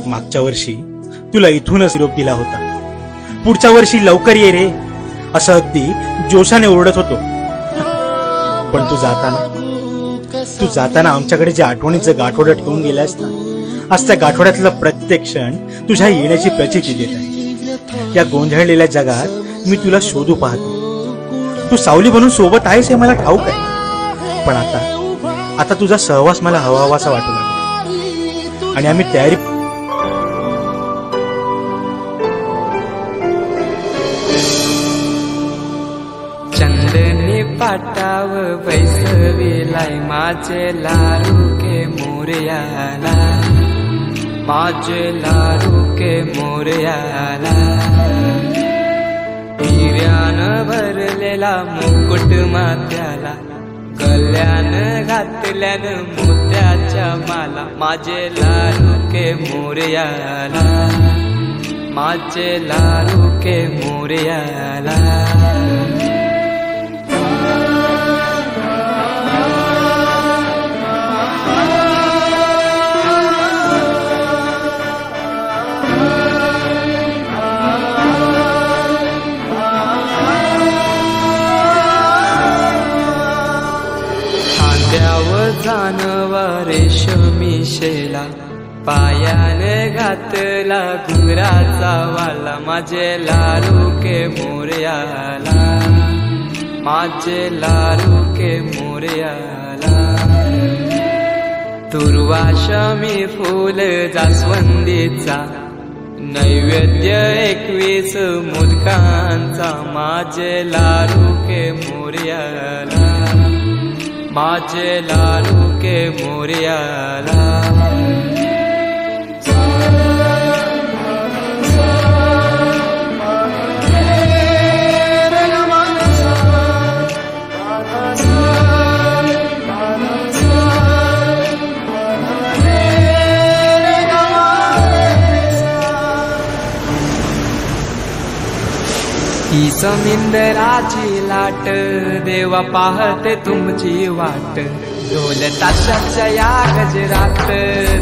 मागच्या वर्षी तुला इथूनच निरोप दिला होता. पुढच्या वर्षी लवकर ये रे असं अगदी जोशाने ओरडत होतो. पण तू जाताना आमच्याकडे जे आठवणीचं गाठोडं ठेवून गेलास ना, आज त्या गाठोड्यातला प्रत्येक क्षण तुझ्या येण्याची प्रचिती देत आहे. या गोंधळलेल्या जगात मी तुला शोधू पाहतो. तू सावली बनून सोबत आहेस हे मला ठाऊक आहे. पण आता तुझा सहवास मला हवासा वाटू लागला आणि आम्ही तयारी. चंदनी पाटाव बैसविलाय माझे लाडूके मोरयाला, माझे लाडूके मोरयाला. हिऱ्यानं भरलेला मुकुट माथ्याला, गल्यानं घातल्यानं मोत्याच्या माला. माझे लाडूके मोरयाला, माझे लाडूके मोरयाला. जानवा रेशमी शेला, पायाने घातला घुंगराचा वाला. माझे लाडूके मोरयाला, माझे लाडूके मोरयाला. तुर्वाशमी फूल जास्वंदीचा, नैवेद्य 21 मोदकांचा. माझे लाडूके मोरयाला, माझे लाडूके मोरयाला. ही समिंदराची लाट, देवा पाहते तुमची वाट. ढोल ताशाच्या या गजरात,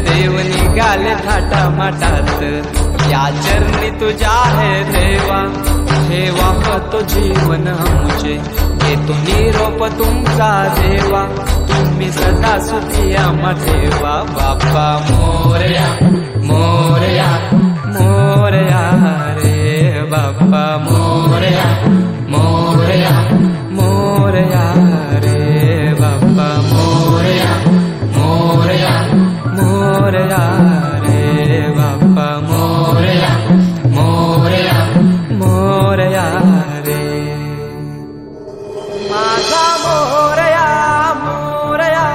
देव निघाले थाटा माटात. या चरणी तुझ्या है देवा, ठेवा तो जीवन आमचे. येतो निरोप तुमचा देवा, तुम्ही सदा सुखी आम्हा ठेवा. बाप्पा मोरया मोरया मोरया रे बाप्पा मोरया मोरया मोरया रे बाप्पा मोरया मोरया मोरया रे बाप्पा मोरया मोरया मोरया रे. माझा मोरया मोरया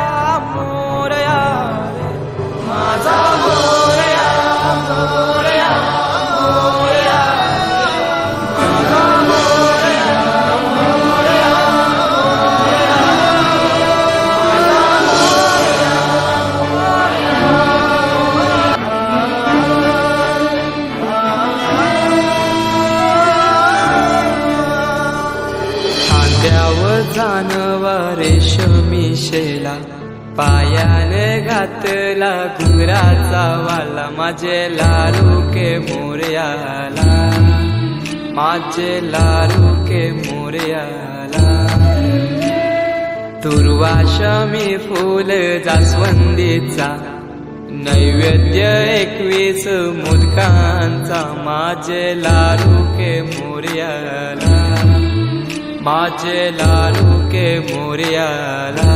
मोरया रे, माझा मोरया मोरया. जानवा रेशमी शेला, पायाने घातला घुंगराचा वाला. माझे लाडूके मोरयाला, माझे लाडूके मोरयाला. तुर्वाशमी फूल जास्वंदीचा, नैवेद्य 21 मोदकांचा. माझे लाडूके मोरयाला, माझे लाडूके मोरयाला.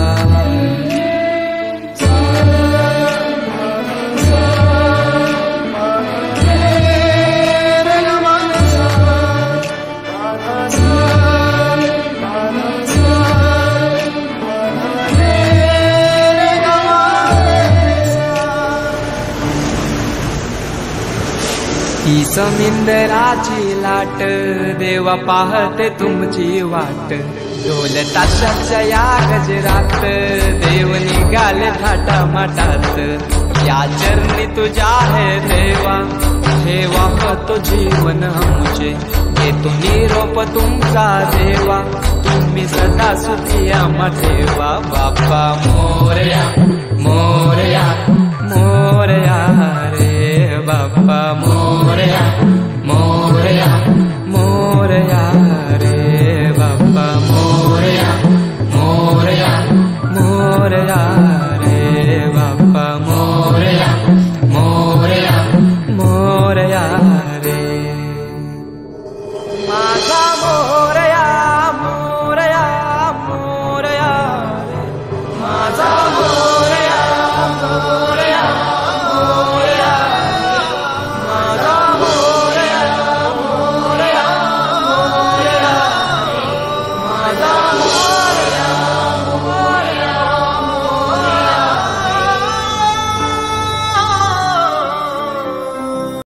ही समिंदराची लाट, देवा पाहते तुमची वाट. ढोल ताशाच्या या गजरात, देव निघाले थाटा माटात. या चरणी तुझ्या है देवा, ठेवा तो जीवन आमचे. येतो निरोप तुमचा देवा, तुम्ही सदा सुखी आम्हा ठेवा. बाप्पा मोरया मोरया मोरया रे बाप्पा बाप्पा मोरया.